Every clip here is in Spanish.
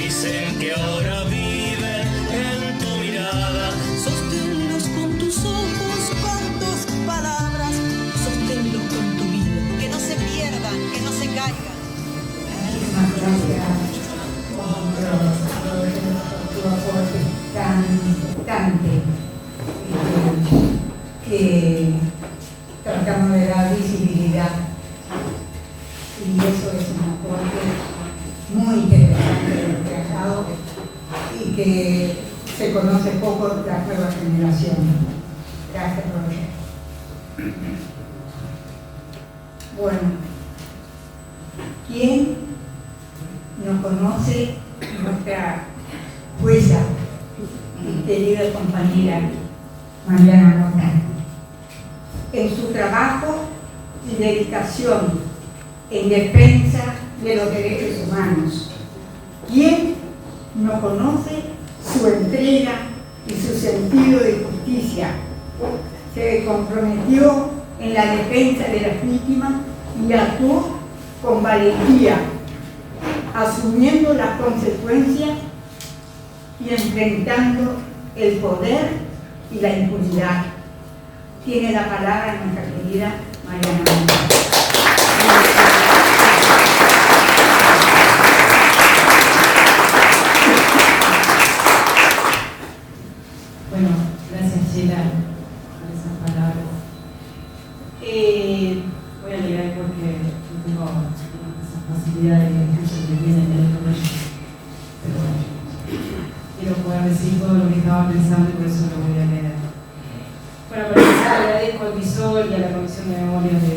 dicen que ahora viven en tu mirada. Sosténlos con tus ojos, con tus palabras. Sosténlos con tu vida. Que no se pierdan, que no se caigan. Muchísimas gracias por tu aporte tan importante que tratamos de dar visibilidad. Y eso es un aporte muy interesante lo que has dado y que se conoce poco de la nueva generación. Gracias, Roger. Bueno, ¿quién no conoce nuestra jueza y querida compañera Mariana Mota? En su trabajo y dedicación en defensa de los derechos humanos. ¿Quién no conoce su entrega y su sentido de justicia? Se comprometió en la defensa de las víctimas y actuó con valentía, asumiendo las consecuencias y enfrentando el poder y la impunidad. Tiene la palabra nuestra querida Mariana Mota. Bueno, gracias Sheila por esas palabras. Voy a leer porque no tengo esa facilidad de que me viene en el colegio. Pero bueno, quiero poder decir todo lo que estaba pensando y por eso lo voy a leer. Para comenzar, agradezco al Visor y a la Comisión de Memoria de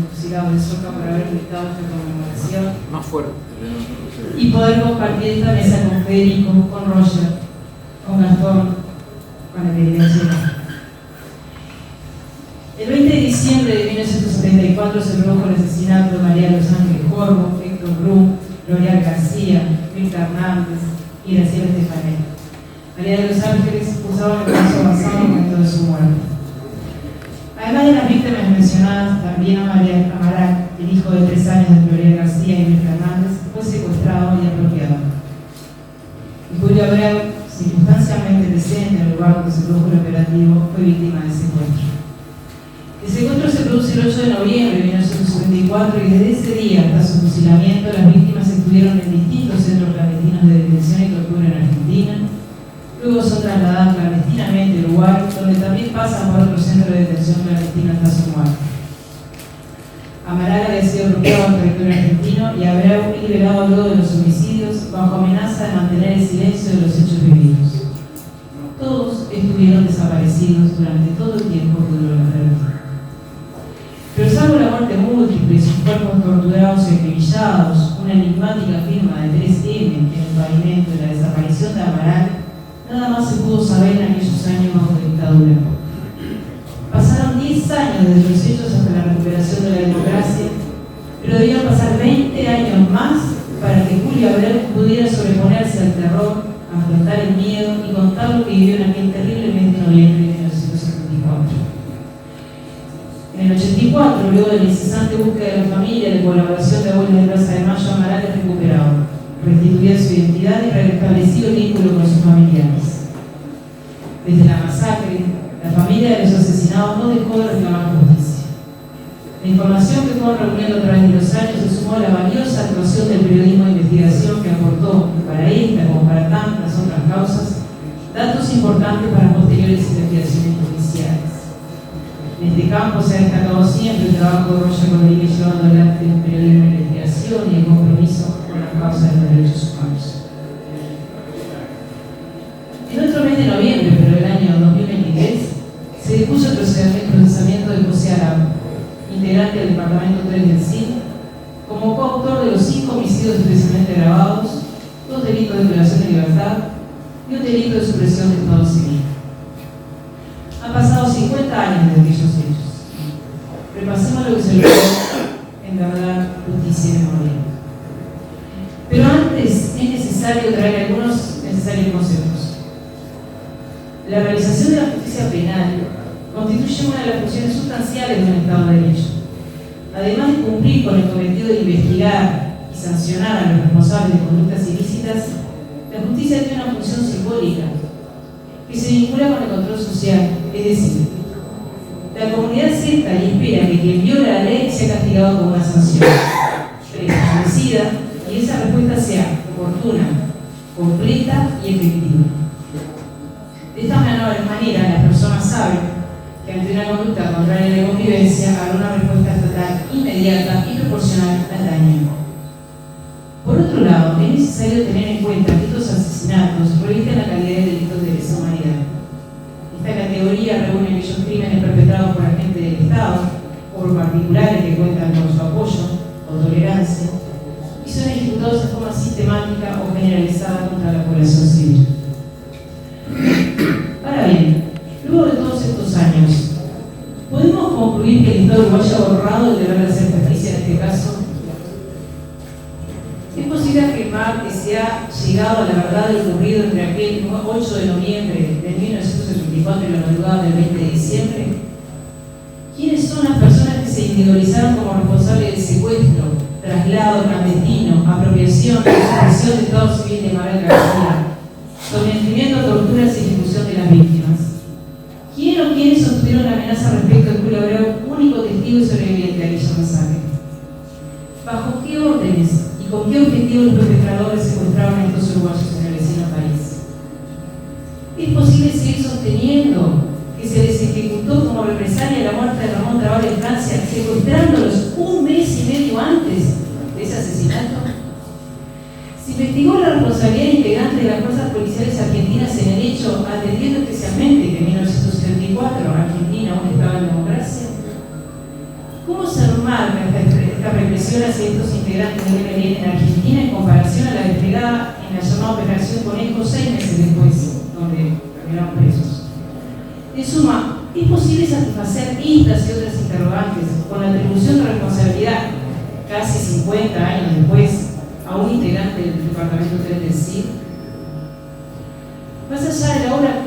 Fusilados de Soca por haber invitado a esta conmemoración. Más fuerte. Y poder compartir esta mesa con Federico, con Roger, con Gastón, con la querida Sheila. El 20 de diciembre de 1974 se produjo el asesinato de María Los Ángeles Corvo, Héctor Brum, L'Oreal García, Mirta Hernández y Graciela Estefanel. María de Los Ángeles usaba el brazo avanzado en el momento de su muerte. Además de las víctimas mencionadas, también Amaral, el hijo de 3 años de L'Oreal García y Mirta Hernández, fue secuestrado y apropiado. Y Julio Abreu, circunstancialmente presente en el lugar donde se produjo el operativo, fue víctima del secuestro. El secuestro se produce el 8 de noviembre de 1974 y desde ese día hasta su fusilamiento las víctimas estuvieron en distintos centros clandestinos de detención y tortura en Argentina. Luego son trasladadas clandestinamente a Uruguay, donde también pasan por otro centro de detención clandestino hasta su muerte. Amaral había sido apropiado al territorio argentino y Abreu liberado luego de los homicidios bajo amenaza de mantener el silencio de los hechos vividos. Todos estuvieron desaparecidos durante todo el tiempo que duró la guerra. Pero salvo la muerte múltiple y sus cuerpos torturados y acribillados, una enigmática firma de 3M en el pavimento y la desaparición de Amaral, nada más se pudo saber en aquellos años bajo dictadura. Pasaron 10 años desde los hechos hasta la recuperación de la democracia, pero debían pasar 20 años más para que Julio Abreu pudiera sobreponerse al terror, afrontar el miedo y contar lo que vivió en aquel terrible mes de noviembre de 1974. En el 84, luego de la incesante búsqueda de la familia de colaboración de Abuelos de Plaza de Mayo, Amaral es recuperado, restituida su identidad y restablecido el vínculo con sus familiares. Desde la masacre, la familia de los asesinados no dejó de reclamar justicia. La información que fue reuniendo a través de los años se sumó a la valiosa actuación del periodismo de investigación que aportó, para esta como para tantas otras causas, datos importantes para posteriores investigaciones judiciales. En este campo se ha destacado siempre el trabajo de Roger Rodríguez llevando adelante el periodismo de investigación y el compromiso con las causas de los derechos humanos. En otro mes de noviembre, pero del año 2023, se dispuso el procesamiento de José Arau, integrante del Departamento 3 del CIN, como coautor de los 5 homicidios expresamente gravados, 2 delitos de privación de libertad y un delito de supresión de Estado civil. Han pasado 50 años desde aquellos hechos. Repasemos lo que se logró en verdad, justicia y memoria. Pero antes es necesario traer algunos necesarios conceptos. La realización de la justicia penal constituye una de las funciones sustanciales de un Estado de Derecho. Además de cumplir con el cometido de investigar y sancionar a los responsables de conductas ilícitas, justicia tiene una función simbólica que se vincula con el control social, es decir, la comunidad acepta y espera que quien viola la ley sea castigado con una sanción preestablecida y esa respuesta sea oportuna, completa y efectiva. De esta manera, las personas saben que ante una conducta contraria a la convivencia habrá una respuesta estatal inmediata y proporcional al daño. Por otro lado, es necesario tener en cuenta que estos asesinatos revisten la calidad de delitos de lesa humanidad. Esta categoría reúne aquellos crímenes perpetrados por agentes del Estado o por particulares que cuentan con su apoyo o tolerancia y son ejecutados de forma sistemática o generalizada contra la población civil. Ahora bien, luego de todos estos años, ¿podemos concluir que el Estado uruguayo ha borrado el deber de hacer justicia en este caso? ¿Es posible afirmar que se ha llegado a la verdad de lo ocurrido entre aquel 8 de noviembre de 1974 y la madrugada del 20 de diciembre? ¿Quiénes son las personas que se individualizaron como responsables del secuestro, traslado clandestino, apropiación y supresión del Estado civil de Mabel García, sometimiento, torturas y ejecución de las víctimas? ¿Quién o quiénes sostuvieron la amenaza respecto al Julio Abreu, único testigo y sobreviviente de aquella masacre? ¿Bajo qué órdenes y con qué objetivo los perpetradores secuestraron a estos uruguayos en el vecino país? ¿Es posible seguir sosteniendo que se les ejecutó como represalia la muerte de Ramón Trabal en Francia, secuestrándolos un mes y medio antes de ese asesinato? Se investigó la responsabilidad integrante de las fuerzas policiales argentinas en el hecho, atendiendo especialmente que en 1974 Argentina aún estaba en democracia. ¿Cómo se enmarca esta represión hacia estos integrantes del ELN en Argentina en comparación a la desplegada en la llamada Operación Conejo 6 meses después, donde terminaron presos? En suma, ¿es posible satisfacer estas y otras interrogantes con la atribución de responsabilidad casi 50 años después a un integrante del Departamento 3 del CID? Más allá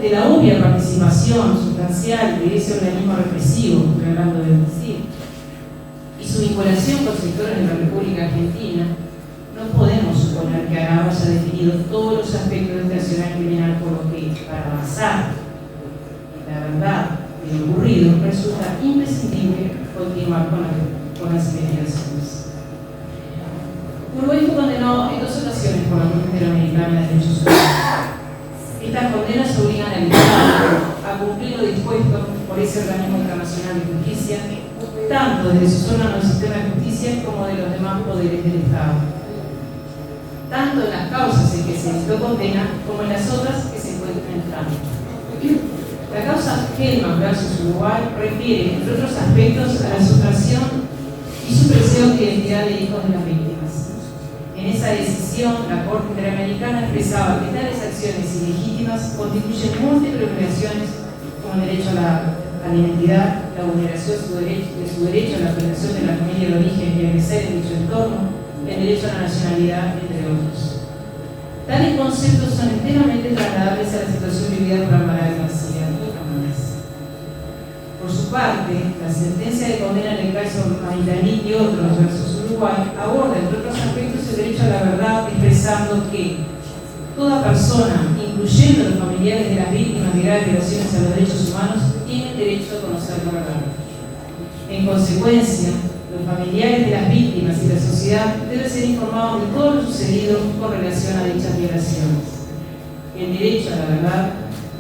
de la obvia participación sustancial de ese organismo represivo, estoy hablando del CID, y su vinculación con sectores de la República Argentina, no podemos suponer que Aragua haya definido todos los aspectos de este accionar criminal, por lo que, para avanzar en la verdad de lo ocurrido, resulta imprescindible continuar con las investigaciones. Uruguay fue condenado en 2 ocasiones por la Corte Interamericana de Derechos Humanos. Estas condenas obligan al Estado a cumplir lo dispuesto por ese organismo internacional de justicia, tanto desde sus órganos del sistema de justicia como de los demás poderes del Estado, tanto en las causas en que se dictó condena como en las otras que se encuentran en trámite. La causa Hellman versus Uruguay refiere, entre otros aspectos, a la sustracción y supresión de identidad de hijos de las víctimas. En esa decisión, la Corte Interamericana expresaba que tales acciones ilegítimas constituyen múltiples violaciones como el derecho a la identidad, la vulneración de su derecho a la protección de la familia de origen y a crecer en dicho entorno, el derecho a la nacionalidad, entre otros. Tales conceptos son enteramente trasladables a la situación vivida por Amaral García y Ramírez. Por su parte, la sentencia de condena en el caso Maitani y otros versus Uruguay aborda, entre otros aspectos, el derecho a la verdad, expresando que toda persona, incluyendo los familiares de las víctimas de graves violaciones a los derechos humanos, tienen derecho a conocer la verdad. En consecuencia, los familiares de las víctimas y la sociedad deben ser informados de todo lo sucedido con relación a dichas violaciones. El derecho a la verdad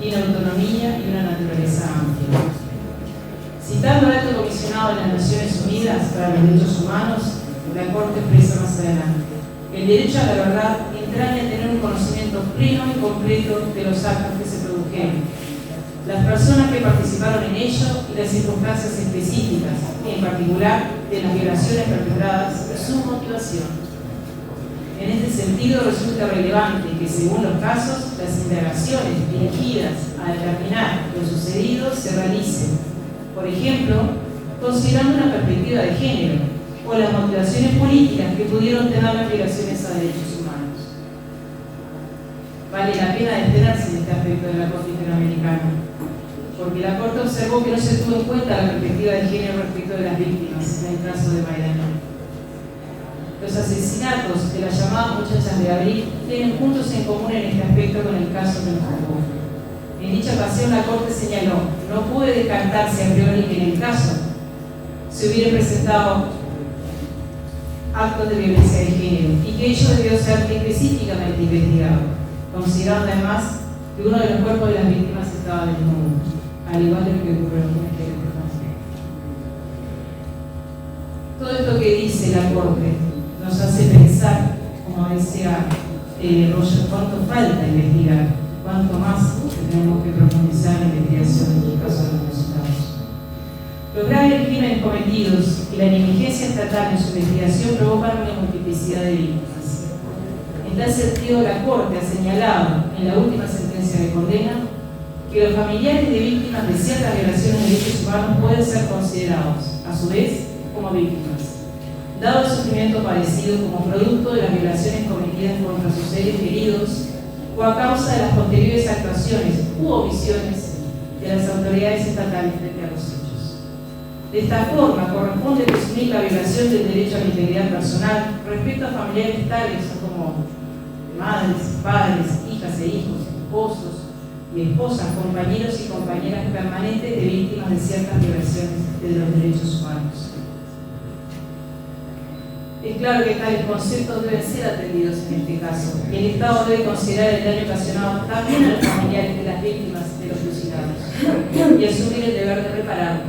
tiene autonomía y una naturaleza amplia. Citando al Alto Comisionado de las Naciones Unidas para los Derechos Humanos, la Corte expresa más adelante: el derecho a la verdad entraña tener un conocimiento pleno y completo de los actos que se produjeron, las personas que participaron en ello y las circunstancias específicas, en particular de las violaciones perpetradas y su motivación. En este sentido, resulta relevante que, según los casos, las indagaciones dirigidas a determinar lo sucedido se realicen, por ejemplo, considerando una perspectiva de género o las motivaciones políticas que pudieron tener las violaciones a derechos humanos. Vale la pena detenerse en este aspecto de la Corte Interamericana, porque la Corte observó que no se tuvo en cuenta la perspectiva de género respecto de las víctimas en el caso de Maidana. Los asesinatos de las llamadas muchachas de abril tienen puntos en común en este aspecto con el caso que nos ocupó. En dicha ocasión, la Corte señaló: no puede descartarse a priori que en el caso se hubieran presentado actos de violencia de género y que ello debió ser específicamente investigado, considerando además que uno de los cuerpos de las víctimas estaba desnudo, al igual de lo que ocurrió con este caso. Todo esto que dice la Corte nos hace pensar, como decía Roger, cuánto falta investigar, cuánto más tenemos que profundizar en la investigación de los casos de los citados. Los graves crímenes cometidos y la negligencia estatal en su investigación provocan una multiplicidad de víctimas. En tal sentido, la Corte ha señalado en la última sentencia de condena que los familiares de víctimas de ciertas violaciones de derechos humanos pueden ser considerados, a su vez, como víctimas, dado el sufrimiento padecido como producto de las violaciones cometidas contra sus seres queridos o a causa de las posteriores actuaciones u omisiones de las autoridades estatales frente a los hechos. De esta forma, corresponde presumir la violación del derecho a la integridad personal respecto a familiares tales como madres, padres, hijas e hijos, esposos y esposas, compañeros y compañeras permanentes de víctimas de ciertas violaciones de los derechos humanos. Es claro que tales conceptos deben ser atendidos en este caso, y el Estado debe considerar el daño ocasionado también a los familiares de las víctimas de los fusilados y asumir el deber de repararlo,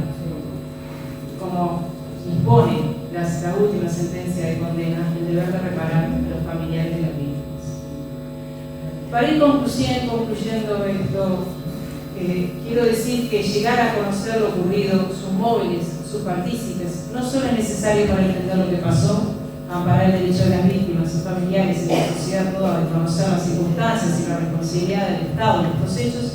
como impone la última sentencia de condena, el deber de reparar a los familiares de las víctimas. Para ir concluyendo esto, quiero decir que llegar a conocer lo ocurrido, sus móviles, sus partícipes, no solo es necesario para entender lo que pasó, amparar el derecho de las víctimas, sus familiares y la sociedad toda de conocer las circunstancias y la responsabilidad del Estado en estos hechos,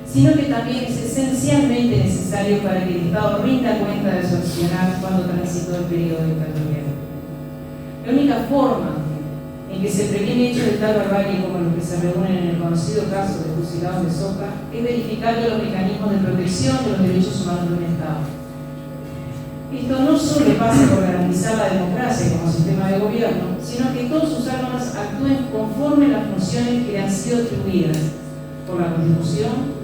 sino que también es esencialmente necesario para que el Estado rinda cuenta de su accionar cuando transitó el periodo dictatorial. La única forma en que se previene hechos de tal barbarie como los que se reúnen en el conocido caso de fusilados de Soca es verificando los mecanismos de protección de los derechos humanos de un Estado. Esto no solo pasa por garantizar la democracia como sistema de gobierno, sino que todos sus órganos actúen conforme a las funciones que le han sido atribuidas por la Constitución,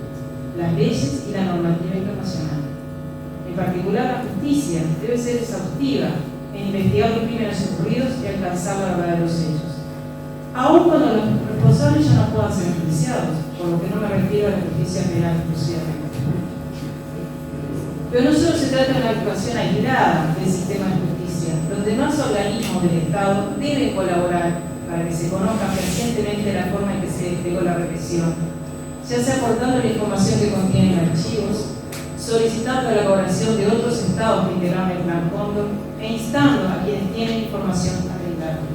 las leyes y la normativa internacional. En particular, la justicia debe ser exhaustiva en investigar los crímenes ocurridos y alcanzar la verdad de los hechos, aun cuando los responsables ya no puedan ser enjuiciados, por lo que no me refiero a la justicia penal exclusivamente. Pero no solo se trata de una actuación aislada del sistema de justicia. Los demás organismos del Estado deben colaborar para que se conozca fehacientemente la forma en que se desplegó la represión, ya sea aportando la información que contienen archivos, solicitando la colaboración de otros estados que integraron el Plan Cóndor e instando a quienes tienen información a brindarla.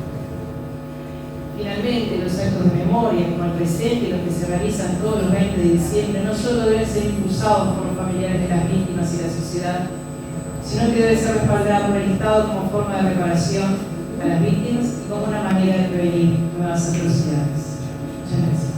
Finalmente, los actos de memoria, como el presente y los que se realizan todos los 20 de diciembre, no solo deben ser impulsados por los familiares de las víctimas y la sociedad, sino que debe ser respaldado por el Estado como forma de reparación a las víctimas y como una manera de prevenir nuevas atrocidades. Muchas gracias.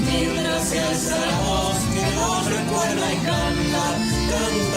Mientras se alza la voz que nos recuerda y canta, canta.